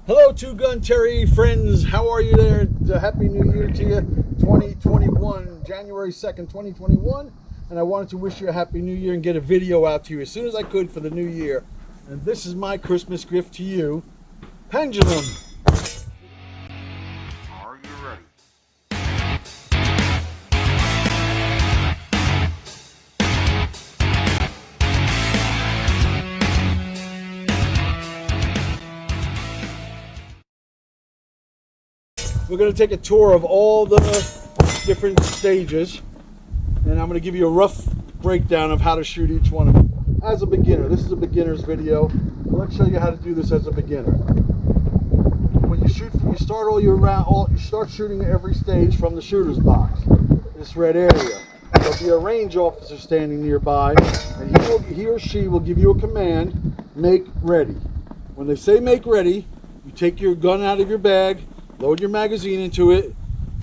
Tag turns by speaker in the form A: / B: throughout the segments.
A: Hello, TwoGunTerry friends. How are you there? Happy New Year to you. 2021, January 2nd, 2021. And I wanted to wish you a Happy New Year and get a video out to you as soon as I could for the new year. And this is my Christmas gift to you, Pendulum.
B: Are you ready?
A: We're going to take a tour of all the different stages, and I'm going to give you a rough breakdown of how to shoot each one of them. As a beginner, this is a beginner's video. Let's show you how to do this as a beginner. When you shoot, you start all your round. You start shooting every stage from the shooter's box, this red area. There'll be a range officer standing nearby, and he or she will give you a command: make ready. When they say make ready, you take your gun out of your bag, load your magazine into it,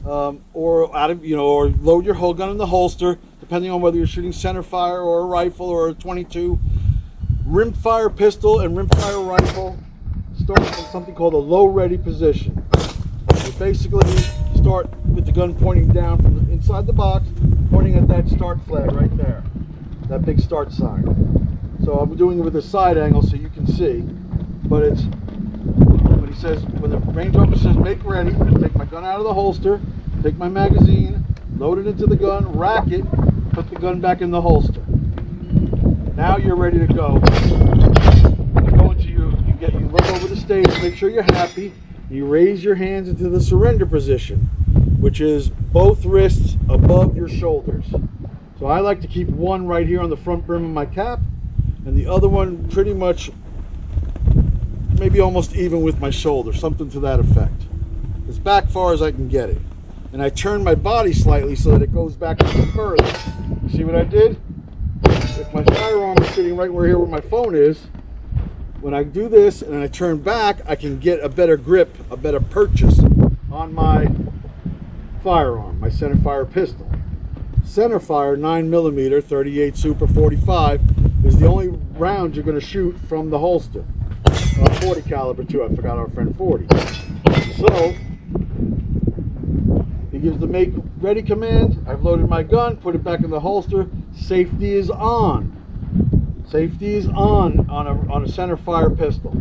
A: or load your whole gun in the holster, depending on whether you're shooting center fire or a rifle or a 22. Rimfire pistol and rimfire rifle start in something called a low ready position. You basically start with the gun pointing down from inside the box, pointing at that start flag right there, that big start sign. So I'm doing it with a side angle so you can see, but it's when he says, when the range officer says make ready, take my gun out of the holster, take my magazine, load it into the gun, rack it, put the gun back in the holster. Now you're ready to go. You look over the stage, make sure you're happy. You raise your hands into the surrender position, which is both wrists above your shoulders. So I like to keep one right here on the front brim of my cap, and the other one pretty much maybe almost even with my shoulder, something to that effect. As back far as I can get it. And I turn my body slightly so that it goes back a little further. You see what I did? If my firearm is sitting right where my phone is, when I do this and I turn back, I can get a better grip, a better purchase on my firearm, my center fire pistol. Center fire 9mm 38 Super 45 is the only round you're going to shoot from the holster. 40 caliber too, I forgot our friend 40. So he gives the make ready command. I've loaded my gun, put it back in the holster. Safety is on. Safety is on a center fire pistol.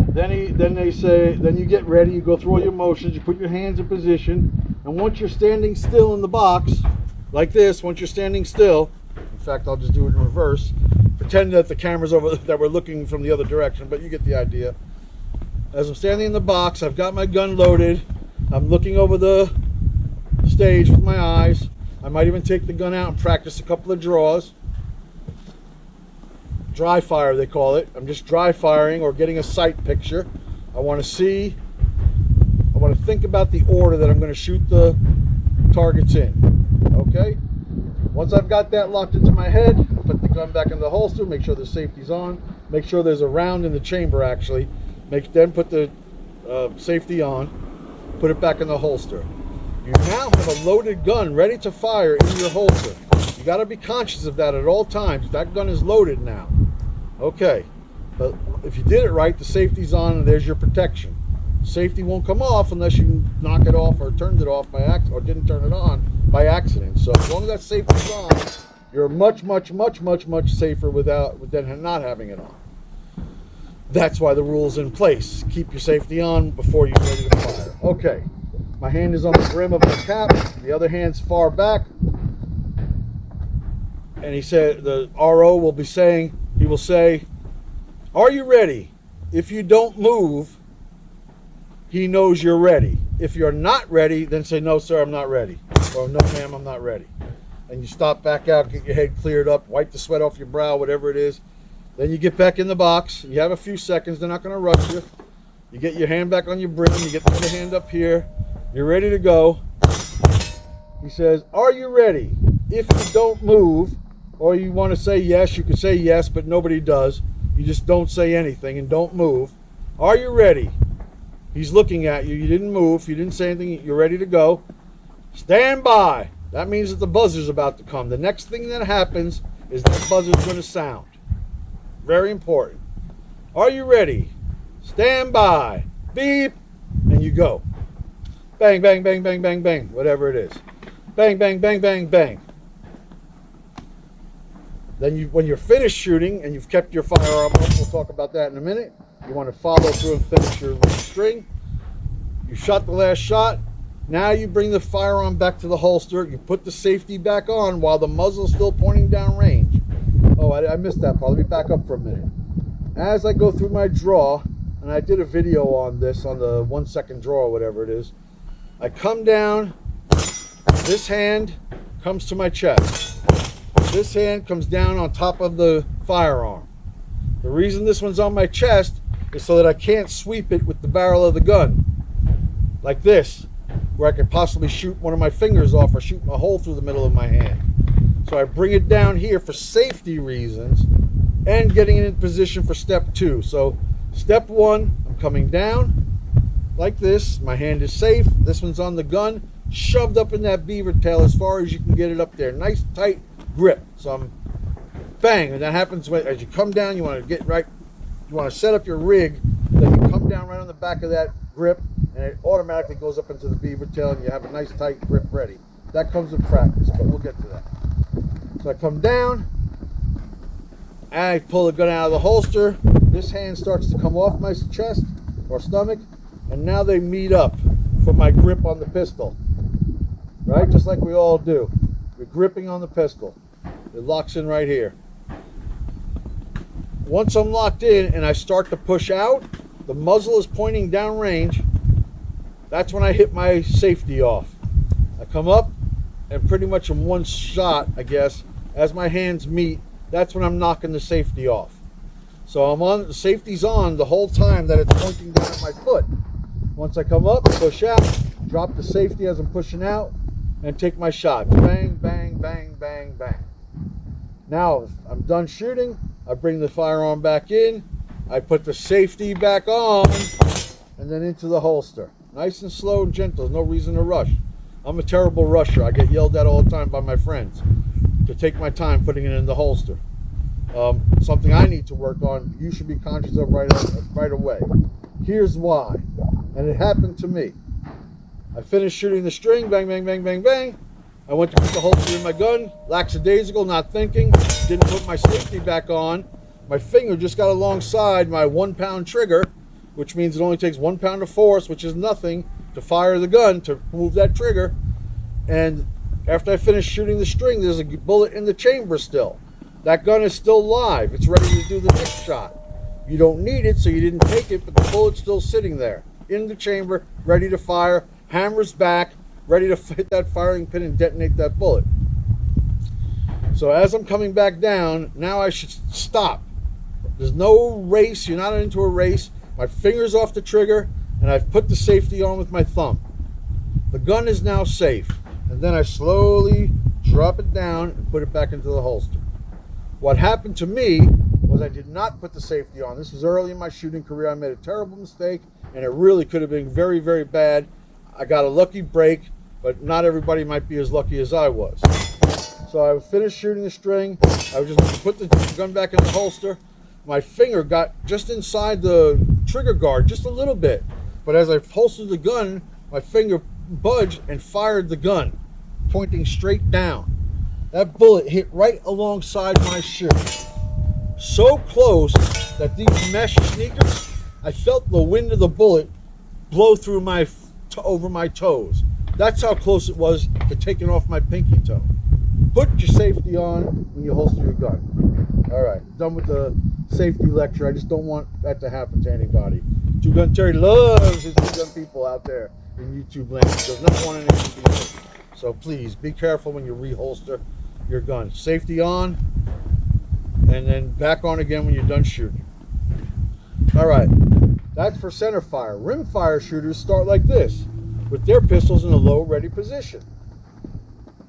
A: Then they say, then you get ready, you go through all your motions, you put your hands in position, and once you're standing still in the box, like this, once you're standing still, in fact I'll just do it in reverse, pretend that the camera's over, that we're looking from the other direction, but you get the idea. As I'm standing in the box, I've got my gun loaded, I'm looking over the stage with my eyes. I might even take the gun out and practice a couple of draws. Dry fire, they call it. I'm just dry firing or getting a sight picture. I want to think about the order that I'm going to shoot the targets in. Okay? Once I've got that locked into my head, put the gun back in the holster, make sure the safety's on, make sure there's a round in the chamber actually, then put the safety on, put it back in the holster. You now have a loaded gun ready to fire in your holster. You got to be conscious of that at all times. That gun is loaded now. Okay, but if you did it right, the safety's on and there's your protection. Safety won't come off unless you knock it off or turned it off by accident or didn't turn it on by accident. So as long as that safety's on, you're much safer than not having it on. That's why the rule's in place. Keep your safety on before you're ready to fire. Okay, my hand is on the brim of my cap, the other hand's far back. And he said, the RO will be saying, he will say, are you ready? If you don't move, he knows you're ready. If you're not ready, then say, no sir, I'm not ready. Or no ma'am, I'm not ready. And you stop back out, get your head cleared up, wipe the sweat off your brow, whatever it is. Then you get back in the box. You have a few seconds, they're not going to rush you. You get your hand back on your brim, you get the other hand up here. You're ready to go. He says, are you ready? If you don't move, or you want to say yes, you can say yes, but nobody does. You just don't say anything and don't move. Are you ready? He's looking at you. You didn't move. You didn't say anything. You're ready to go. Stand by. That means that the buzzer's about to come. The next thing that happens is that buzzer's going to sound. Very important. Are you ready? stand by, beep, and you go. Bang, bang, bang, bang, bang, bang, whatever it is. Bang, bang, bang, bang, bang. Then when you're finished shooting and you've kept your firearm up, we'll talk about that in a minute. You want to follow through and finish your string. You shot the last shot. Now you bring the firearm back to the holster. You put the safety back on while the muzzle's still pointing down range. Oh, I missed that part. Let me back up for a minute. As I go through my draw, and I did a video on this, on the 1 second draw or whatever it is, I come down, this hand comes to my chest. This hand comes down on top of the firearm. The reason this one's on my chest is so that I can't sweep it with the barrel of the gun, like this, where I could possibly shoot one of my fingers off or shoot a hole through the middle of my hand. So I bring it down here for safety reasons and getting it in position for step 2. So step 1, I'm coming down like this. My hand is safe. This one's on the gun, shoved up in that beaver tail as far as you can get it up there. Nice tight grip. So I'm bang, and that happens as you come down. You want to get right, you want to set up your rig, then you come down right on the back of that grip, and it automatically goes up into the beaver tail, and you have a nice tight grip ready. That comes with practice, but we'll get to that. So I come down, and I pull the gun out of the holster. This hand starts to come off my chest or stomach, and now they meet up for my grip on the pistol. Right? Just like we all do. We're gripping on the pistol. It locks in right here. Once I'm locked in and I start to push out, the muzzle is pointing down range. That's when I hit my safety off. I come up, and pretty much in one shot, I guess, as my hands meet, that's when I'm knocking the safety off. So I'm on, the safety's on the whole time that it's pointing down at my foot. Once I come up, push out, drop the safety as I'm pushing out, and take my shot. Bang, bang, bang, bang, bang. Now, if I'm done shooting, I bring the firearm back in, I put the safety back on, and then into the holster. Nice and slow and gentle, no reason to rush. I'm a terrible rusher. I get yelled at all the time by my friends to take my time putting it in the holster. Something I need to work on, you should be conscious of right away. Here's why, and it happened to me. I finished shooting the string, bang, bang, bang, bang, bang. I went to put the holster in my gun, lackadaisical, not thinking, didn't put my safety back on. My finger just got alongside my 1 pound trigger, which means it only takes 1 pound of force, which is nothing, to fire the gun, to move that trigger. And after I finished shooting the string, there's a bullet in the chamber still. That gun is still live. It's ready to do the next shot. You don't need it, so you didn't take it, but the bullet's still sitting there in the chamber, ready to fire, hammer's back, ready to hit that firing pin and detonate that bullet. So as I'm coming back down, now I should stop. There's no race. You're not into a race. My finger's off the trigger, and I've put the safety on with my thumb. The gun is now safe, and then I slowly drop it down and put it back into the holster. What happened to me was I did not put the safety on. This was early in my shooting career. I made a terrible mistake, and it really could have been very, very bad. I got a lucky break, but not everybody might be as lucky as I was. So I finished shooting the string. I just put the gun back in the holster. My finger got just inside the trigger guard, just a little bit. But as I holstered the gun, my finger budged and fired the gun, pointing straight down. That bullet hit right alongside my shoe. So close that these mesh sneakers, I felt the wind of the bullet blow through over my toes. That's how close it was to taking off my pinky toe. Put your safety on when you holster your gun. All right, done with the safety lecture. I just don't want that to happen to anybody. TwoGunTerry loves his two-gun people out there in YouTube land. He does not want anything to be hurt. So please be careful when you reholster your gun. Safety on, and then back on again when you're done shooting. All right, that's for center fire. Rim fire shooters start like this, with their pistols in a low ready position.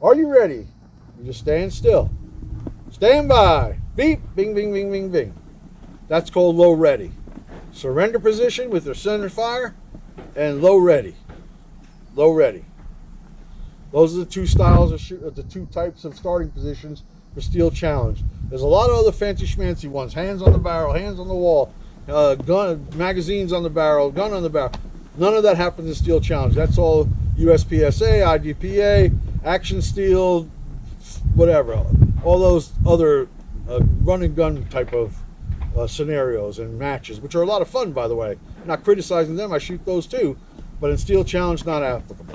A: Are you ready? You just stand still. Stand by. Beep, bing, bing, bing, bing, bing. That's called low ready. Surrender position with their center fire, and low ready. Low ready. Those are the two styles of the two types of starting positions for Steel Challenge. There's a lot of other fancy schmancy ones. Hands on the barrel, hands on the wall. gun, magazines on the barrel, gun on the barrel. None of that happens in Steel Challenge. That's all USPSA, IDPA, Action Steel, whatever. All those other run and gun type of scenarios and matches, which are a lot of fun, by the way. I'm not criticizing them. I shoot those too, but in Steel Challenge, not applicable.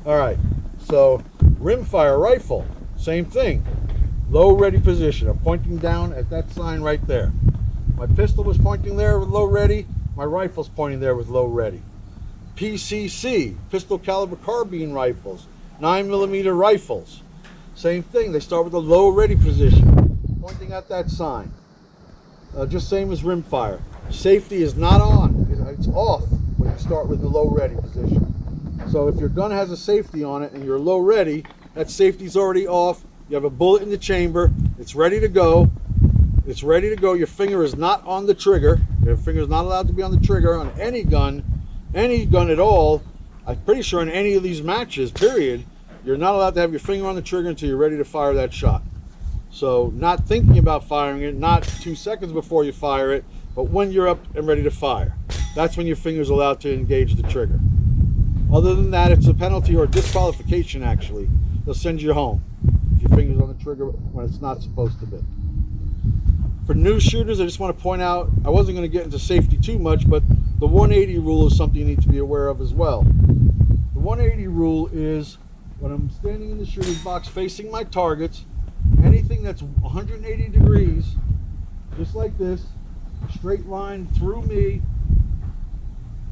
A: All right, so rimfire rifle, same thing. Low ready position. I'm pointing down at that sign right there. My pistol was pointing there with low ready. My rifle's pointing there with low ready. PCC, pistol caliber carbine rifles, 9mm rifles. Same thing. They start with a low ready position, pointing at that sign. Just same as rimfire. Safety is not on. It's off when you start with the low ready position. So if your gun has a safety on it and you're low ready, that safety's already off. You have a bullet in the chamber. It's ready to go. It's ready to go. Your finger is not on the trigger. Your finger is not allowed to be on the trigger on any gun at all. I'm pretty sure in any of these matches, period, you're not allowed to have your finger on the trigger until you're ready to fire that shot. So not thinking about firing it, not 2 seconds before you fire it, but when you're up and ready to fire. That's when your finger's allowed to engage the trigger. Other than that, it's a penalty or disqualification, actually. They'll send you home if your finger's on the trigger when it's not supposed to be. For new shooters, I just want to point out, I wasn't going to get into safety too much, but the 180 rule is something you need to be aware of as well. The 180 rule is when I'm standing in the shooting box facing my targets, anything that's 180 degrees, just like this, straight line through me,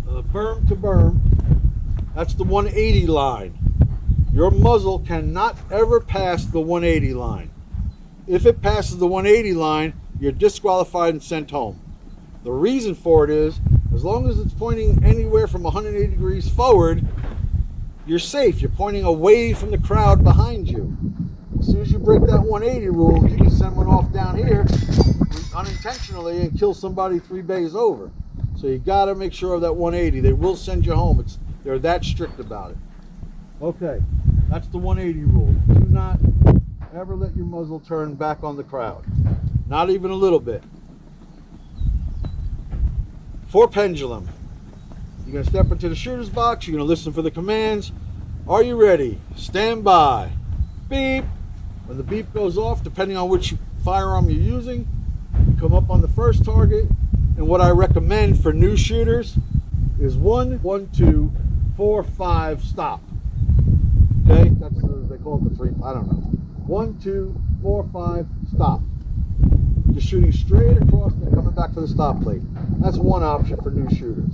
A: berm to berm, that's the 180 line. Your muzzle cannot ever pass the 180 line. If it passes the 180 line, you're disqualified and sent home. The reason for it is, as long as it's pointing anywhere from 180 degrees forward, you're safe. You're pointing away from the crowd behind you. As soon as you break that 180 rule, you can send one off down here unintentionally and kill somebody 3 bays over. So you got to make sure of that 180. They will send you home. They're that strict about it. Okay, that's the 180 rule. Do not ever let your muzzle turn back on the crowd. Not even a little bit. For pendulum, you're going to step into the shooter's box. You're going to listen for the commands. Are you ready? Stand by. Beep. When the beep goes off, depending on which firearm you're using, you come up on the first target. And what I recommend for new shooters is 1, 2, 4, 5, stop. Okay, they call it the 3. I don't know. 1, 2, 4, 5, stop. Just shooting straight across and coming back for the stop plate. That's one option for new shooters.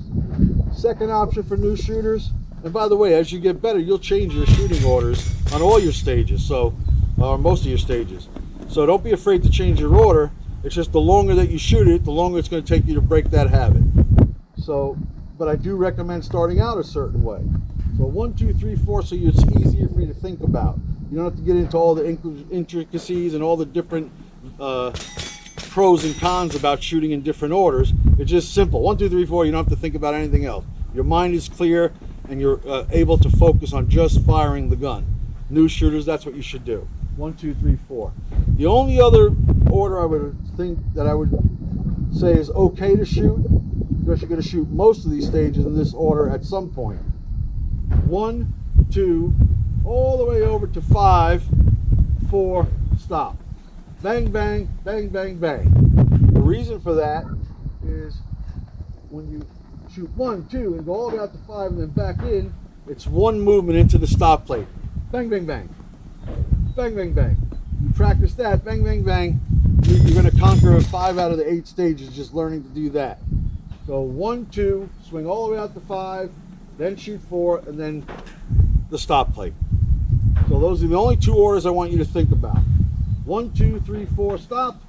A: Second option for new shooters, and by the way, as you get better, you'll change your shooting orders on all your stages, or most of your stages. So don't be afraid to change your order. It's just the longer that you shoot it, the longer it's going to take you to break that habit. So, but I do recommend starting out a certain way. So 1, 2, 3, 4, so it's easier for you to think about. You don't have to get into all the intricacies and all the different pros and cons about shooting in different orders. It's just simple. 1, 2, 3, 4. You don't have to think about anything else. Your mind is clear and you're able to focus on just firing the gun. New shooters, that's what you should do. 1, 2, 3, 4. The only other order I would think that I would say is okay to shoot, because you're going to shoot most of these stages in this order at some point. 1, 2, all the way over to 5, 4, stop. Bang, bang, bang, bang, bang. The reason for that is when you shoot 1, 2, and go all the way out to 5 and then back in, it's one movement into the stop plate. Bang, bang, bang. Bang, bang, bang. You practice that, bang, bang, bang. You're going to conquer 5 out of the 8 stages just learning to do that. So 1, 2, swing all the way out to 5, then shoot 4, and then the stop plate. So those are the only 2 orders I want you to think about. 1, 2, 3, 4, stop.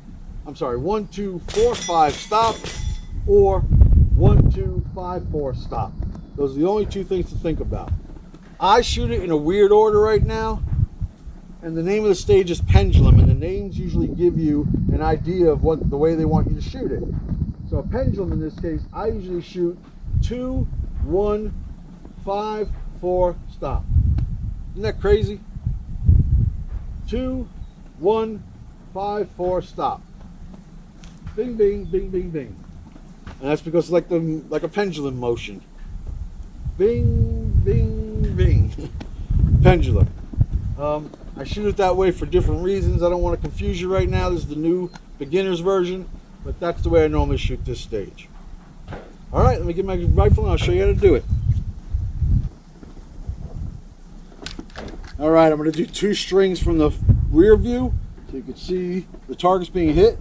A: I'm sorry, 1, 2, 4, 5, stop. Or 1, 2, 5, 4, stop. Those are the only 2 things to think about. I shoot it in a weird order right now, and the name of the stage is Pendulum, and the names usually give you an idea of what the way they want you to shoot it. So a pendulum in this case, I usually shoot 2, 1, 5, 4, stop. Isn't that crazy? 2, 1, 5, 4, stop. Bing, bing, bing, bing, bing. And that's because it's like a pendulum motion. Bing, bing, bing. Pendulum. I shoot it that way for different reasons. I don't want to confuse you right now. This is the new beginner's version, but that's the way I normally shoot this stage. All right, let me get my rifle and I'll show you how to do it. All right, I'm going to do 2 strings from the rear view so you can see the targets being hit,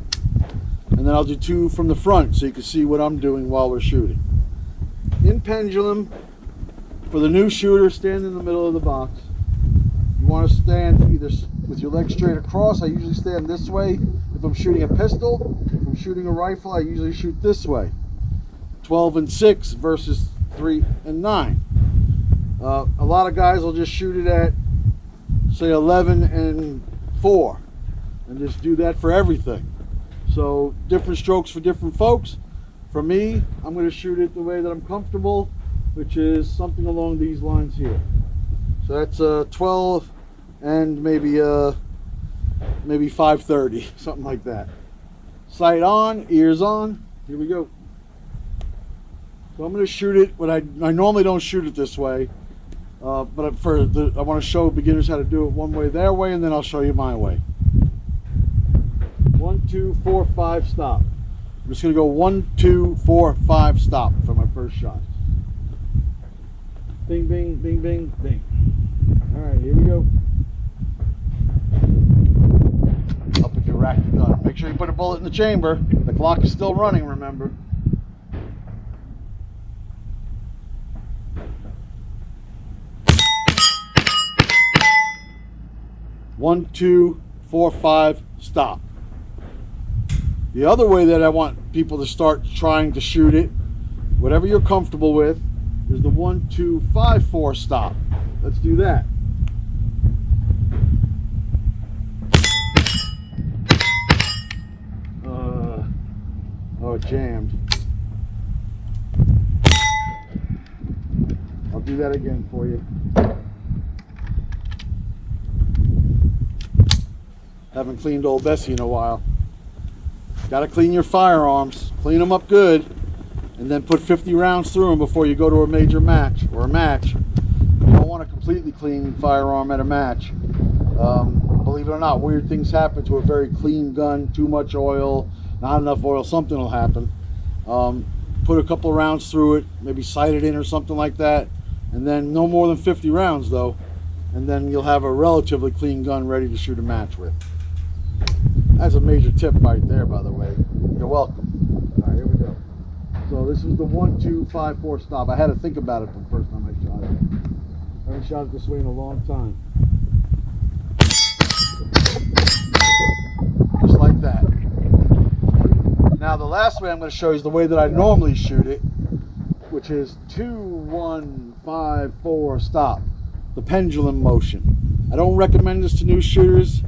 A: and then I'll do 2 from the front so you can see what I'm doing while we're shooting. In pendulum, for the new shooter, stand in the middle of the box. You want to stand either with your legs straight across. I usually stand this way if I'm shooting a pistol. If I'm shooting a rifle, I usually shoot this way. 12 and 6 versus 3 and 9. A lot of guys will just shoot it at, say, 11 and 4, and just do that for everything. So different strokes for different folks. For me, I'm going to shoot it the way that I'm comfortable, which is something along these lines here. So that's 12 and maybe 530, something like that. Sight on, ears on. Here we go. So I'm going to shoot it. I normally don't shoot it this way, but I want to show beginners how to do it one way, their way, and then I'll show you my way. 1, 2, 4, 5, stop. I'm just going to go 1, 2, 4, 5, stop for my first shot. Bing, bing, bing, bing, bing. All right, here we go. Up if you rack the gun. Make sure you put a bullet in the chamber. The clock is still running, remember. One, 2, 4, 5, stop. The other way that I want people to start trying to shoot it, whatever you're comfortable with, is the 1, 2, 5, 4, stop. Let's do that. Oh, it jammed. I'll do that again for you. Haven't cleaned old Bessie in a while. Got to clean your firearms. Clean them up good, and then put 50 rounds through them before you go to a major match or a match. You don't want a completely clean firearm at a match. Believe it or not, weird things happen to a very clean gun. Too much oil, not enough oil, something will happen. Put a couple of rounds through it, maybe sight it in or something like that, and then no more than 50 rounds though, and then you'll have a relatively clean gun ready to shoot a match with. That's a major tip right there, by the way. You're welcome. All right, here we go. So this is the 1, 2, 5, 4 stop. I had to think about it the first time I shot it. I haven't shot it this way in a long time. Just like that. Now the last way I'm going to show you is the way that I normally shoot it, which is 2, 1, 5, 4, stop. The pendulum motion. I don't recommend this to new shooters.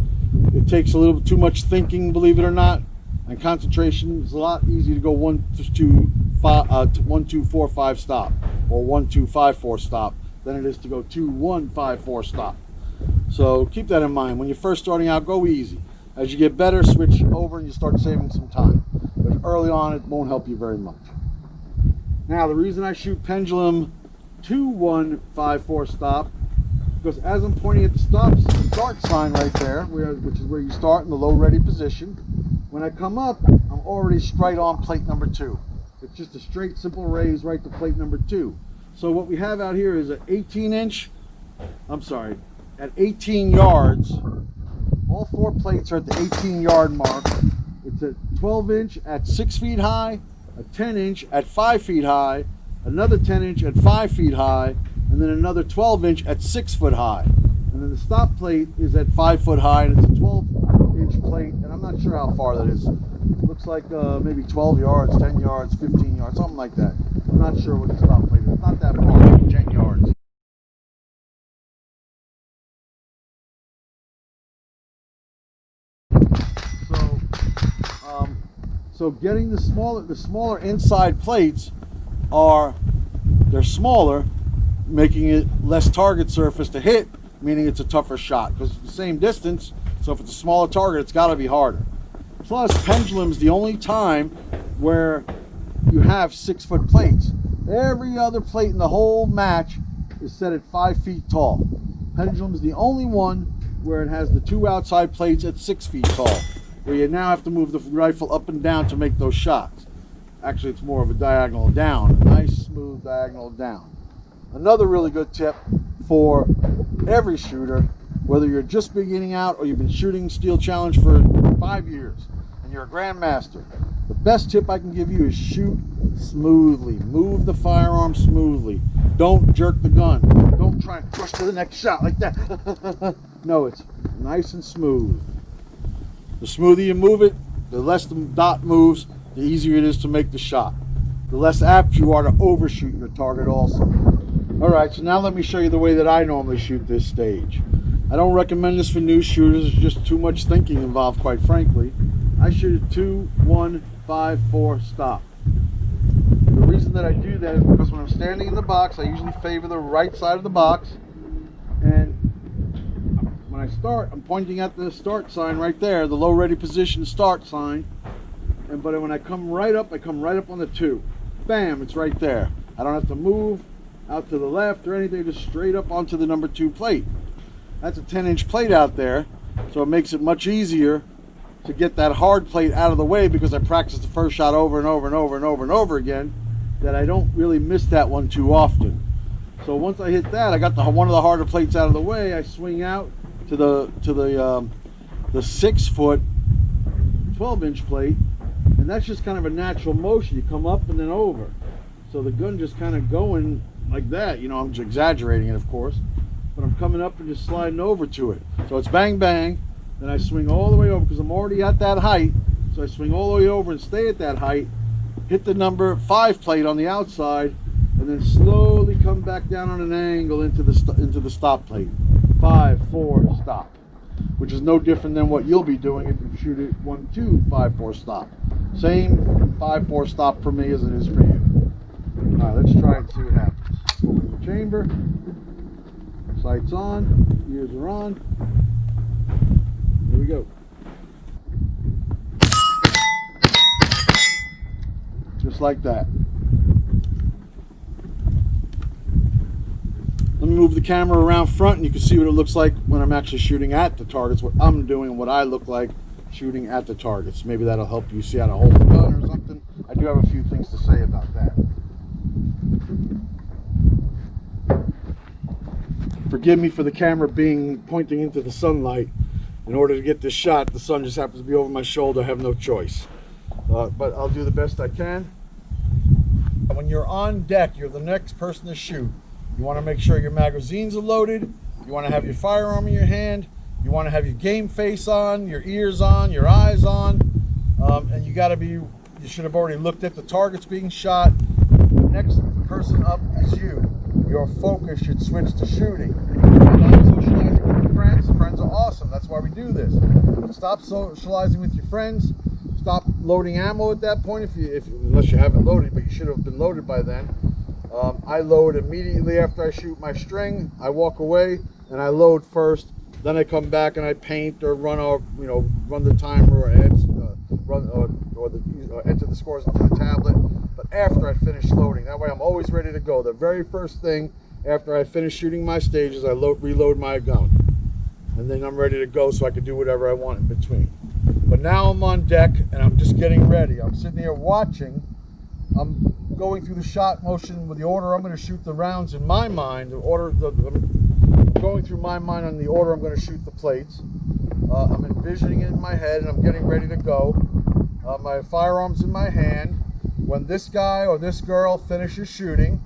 A: It takes a little too much thinking, believe it or not, and concentration. It's a lot easier to go 1, 2, 4, 5 stop, or 1, 2, 5, 4 stop, than it is to go 2, 1, 5, 4 stop. So keep that in mind. When you're first starting out, go easy. As you get better, switch over and you start saving some time. But early on, it won't help you very much. Now, the reason I shoot pendulum 2, 1, 5, 4 stop, because as I'm pointing at the start sign right there, which is where you start in the low ready position, when I come up, I'm already straight on plate number 2. It's just a straight, simple raise right to plate number 2. So what we have out here is an 18-inch, at 18 yards, all 4 plates are at the 18-yard mark. It's a 12-inch at 6 feet high, a 10-inch at 5 feet high, another 10-inch at 5 feet high, and then another 12-inch at 6 foot high. And then the stop plate is at 5 foot high, and it's a 12-inch plate, and I'm not sure how far that is. It looks like maybe 12 yards, 10 yards, 15 yards, something like that. I'm not sure what the stop plate is. It's not that far, 10 yards. So getting the smaller inside plates they're smaller, making it less target surface to hit, meaning it's a tougher shot because it's the same distance. So if it's a smaller target, it's got to be harder. Plus, pendulum's the only time where you have 6-foot plates. Every other plate in the whole match is set at 5 feet tall. Pendulum is the only one where it has the 2 outside plates at 6 feet tall, where you now have to move the rifle up and down to make those shots. Actually, it's more of a diagonal down, a nice smooth diagonal down. Another really good tip for every shooter, whether you're just beginning out or you've been shooting Steel Challenge for 5 years and you're a Grandmaster, the best tip I can give you is shoot smoothly. Move the firearm smoothly. Don't jerk the gun. Don't try and push to the next shot like that. No, it's nice and smooth. The smoother you move it, the less the dot moves, the easier it is to make the shot. The less apt you are to overshoot your target also. Alright, so now let me show you the way that I normally shoot this stage. I don't recommend this for new shooters. There's just too much thinking involved, quite frankly. I shoot it 2, 1, 5, 4, stop. The reason that I do that is because when I'm standing in the box, I usually favor the right side of the box. And when I start, I'm pointing at the start sign right there, the low ready position start sign. But when I come right up on the 2. Bam, it's right there. I don't have to move out to the left or anything, just straight up onto the number 2 plate. That's a 10-inch plate out there, so it makes it much easier to get that hard plate out of the way, because I practice the first shot over and over and over and over and over again, that I don't really miss that one too often. So once I hit that, I got one of the harder plates out of the way. I swing out to the 6-foot 12-inch plate, and that's just kind of a natural motion. You come up and then over, so the gun just kind of going like that. You know, I'm just exaggerating it, of course, but I'm coming up and just sliding over to it. So it's bang bang, then I swing all the way over because I'm already at that height. So I swing all the way over and stay at that height, hit the number 5 plate on the outside, and then slowly come back down on an angle into the stop plate. 5, 4, stop, which is no different than what you'll be doing if you shoot it 1, 2, 5, 4, stop. Same 5, 4 stop for me as it is for you. All right, let's try and see what happens. Open the chamber, sights on, ears are on. Here we go. Just like that. Let me move the camera around front and you can see what it looks like when I'm actually shooting at the targets, what I'm doing, what I look like shooting at the targets. Maybe that'll help you see how to hold the gun or something. I do have a few things to say about that. Forgive me for the camera pointing into the sunlight. In order to get this shot, the sun just happens to be over my shoulder. I have no choice. But I'll do the best I can. When you're on deck, you're the next person to shoot. You want to make sure your magazines are loaded. You want to have your firearm in your hand. You want to have your game face on, your ears on, your eyes on. And you should have already looked at the targets being shot. The next person up is you. Your focus should switch to shooting. Stop socializing with your friends. Friends are awesome. That's why we do this. Stop socializing with your friends. Stop loading ammo at that point, unless you haven't loaded, but you should have been loaded by then. I load immediately after I shoot my string. I walk away and I load first. Then I come back and I paint or run the timer or enter the scores onto the tablet. But after I finish loading, that way I'm always ready to go. The very first thing after I finish shooting my stages, I reload my gun, and then I'm ready to go so I can do whatever I want in between. But now I'm on deck and I'm just getting ready. I'm sitting here watching. I'm going through the shot motion with the order I'm going to shoot the rounds in my mind. I'm going through my mind on the order I'm going to shoot the plates. I'm envisioning it in my head and I'm getting ready to go. My firearm's in my hand. When this guy or this girl finishes shooting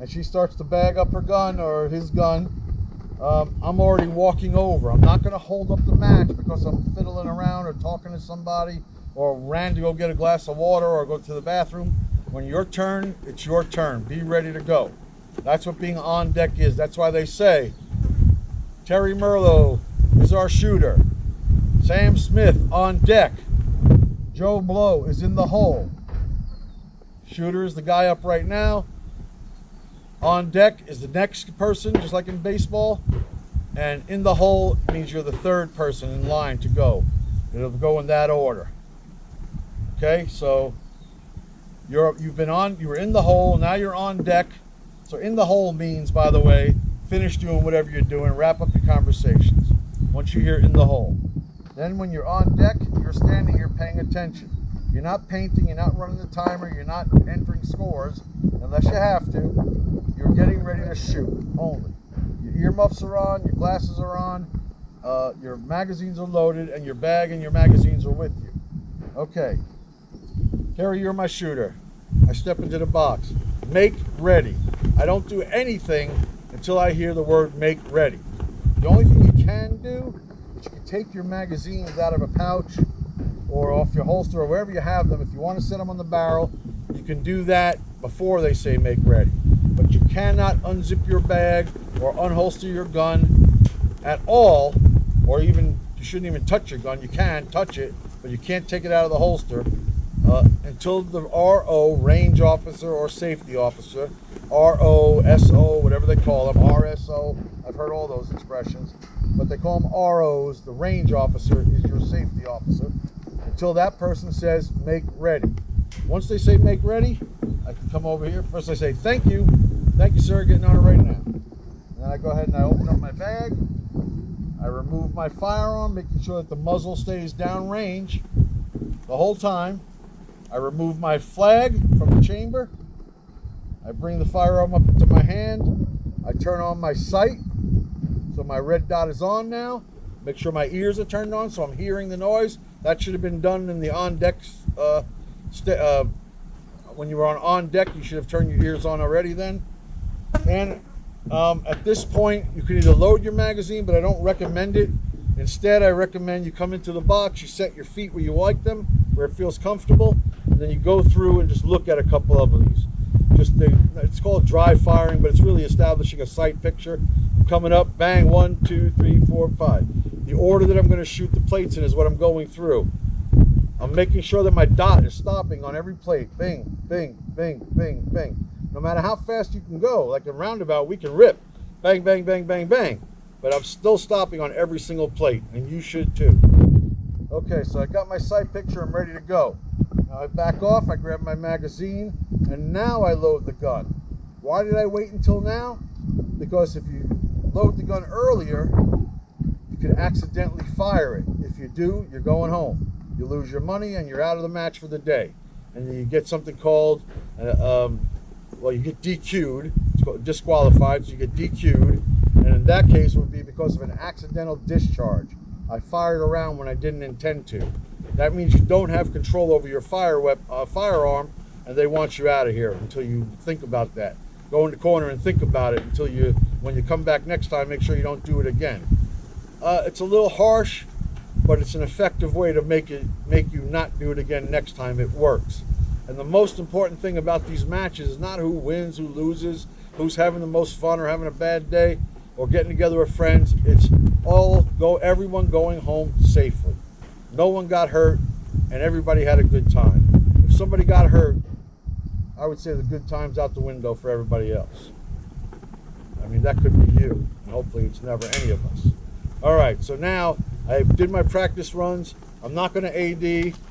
A: and she starts to bag up her gun or his gun, I'm already walking over. I'm not going to hold up the match because I'm fiddling around or talking to somebody or ran to go get a glass of water or go to the bathroom. When your turn, it's your turn. Be ready to go. That's what being on deck is. That's why they say Terry Merlot is our shooter. Sam Smith on deck. Joe Blow is in the hole. Shooter is the guy up right now. On deck is the next person, just like in baseball. And in the hole means you're the third person in line to go. It'll go in that order. Okay, so You were in the hole, now you're on deck. So in the hole means, by the way, finish doing whatever you're doing, wrap up your conversations. Once you hear in the hole. Then when you're on deck, you're standing here paying attention. You're not painting, you're not running the timer, you're not entering scores, unless you have to. You're getting ready to shoot, only. Your earmuffs are on, your glasses are on, your magazines are loaded, and your bag and your magazines are with you. Okay. Terry, you're my shooter. I step into the box. Make ready. I don't do anything until I hear the word make ready. The only thing you can do is you can take your magazines out of a pouch or off your holster or wherever you have them. If you want to set them on the barrel, you can do that before they say make ready. But you cannot unzip your bag or unholster your gun at all, or even, you shouldn't even touch your gun. You can touch it, but you can't take it out of the holster until the RO, range officer or safety officer, RO, SO, whatever they call them, RSO, I've heard all those expressions, but they call them ROs. The range officer is your safety officer, until that person says make ready. Once they say make ready, I can come over here. First I say thank you sir, getting on it right now. And then I go ahead and I open up my bag, I remove my firearm, making sure that the muzzle stays downrange the whole time. I remove my flag from the chamber. I bring the firearm up into my hand. I turn on my sight, so my red dot is on now. Make sure my ears are turned on, so I'm hearing the noise. That should have been done in the on deck. When you were on deck, you should have turned your ears on already then. And at this point, you can either load your magazine, but I don't recommend it. Instead, I recommend you come into the box, you set your feet where you like them, where it feels comfortable, and then you go through and just look at a couple of these. It's called dry firing, but it's really establishing a sight picture. I'm coming up, bang, 1, 2, 3, 4, 5. The order that I'm going to shoot the plates in is what I'm going through. I'm making sure that my dot is stopping on every plate. Bing, bing, bing, bing, bing. No matter how fast you can go, like in Roundabout, we can rip. Bang, bang, bang, bang, bang. But I'm still stopping on every single plate, and you should too. Okay, so I got my sight picture, I'm ready to go. Now I back off, I grab my magazine, and now I load the gun. Why did I wait until now? Because if you load the gun earlier, you could accidentally fire it. If you do, you're going home. You lose your money and you're out of the match for the day. And then you get something called, you get DQ'd. It's called disqualified, so you get DQ'd. And in that case, it would be because of an accidental discharge. I fired around when I didn't intend to. That means you don't have control over your firearm, and they want you out of here until you think about that. Go in the corner and think about it until when you come back next time, make sure you don't do it again. It's a little harsh, but it's an effective way to make you not do it again next time. It works. And the most important thing about these matches is not who wins, who loses, who's having the most fun or having a bad day, or getting together with friends. It's everyone going home safely. No one got hurt, and everybody had a good time. If somebody got hurt, I would say the good time's out the window for everybody else. I mean, that could be you, and hopefully it's never any of us. All right, so now I did my practice runs. I'm not going to AD.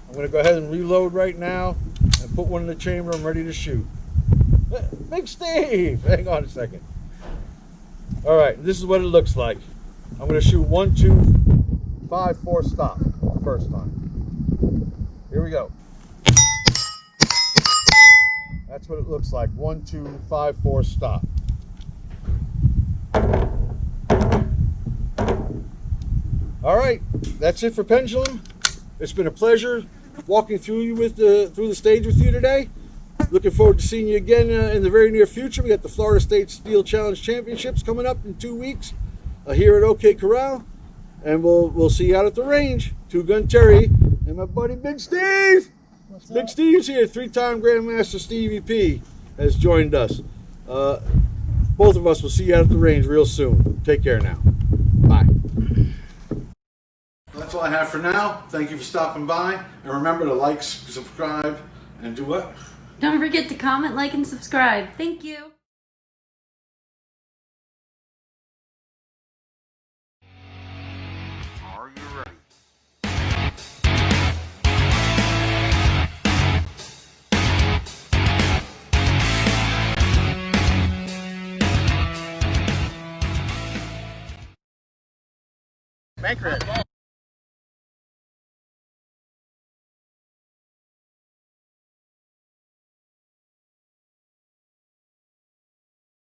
A: I'm going to go ahead and reload right now and put one in the chamber. I'm ready to shoot. Big Steve! Hang on a second. All right, this is what it looks like. I'm going to shoot 1, 2, 5, 4, stop the first time. Here we go. That's what it looks like. 1, 2, 5, 4, stop. All right, that's it for Pendulum. It's been a pleasure walking through the stage with you today. Looking forward to seeing you again in the very near future. We got the Florida State Steel Challenge Championships coming up in 2 weeks here at OK Corral, and we'll see you out at the range. TwoGunTerry and my buddy Big Steve.
B: What's up?
A: Big Steve's here. 3-time Grandmaster Stevie P has joined us. Both of us will see you out at the range real soon. Take care now. Bye. That's all I have for now. Thank you for stopping by. And remember to like, subscribe, and do what?
C: Don't forget to comment, like, and subscribe. Thank you.
D: Are you ready?
B: Bank ready.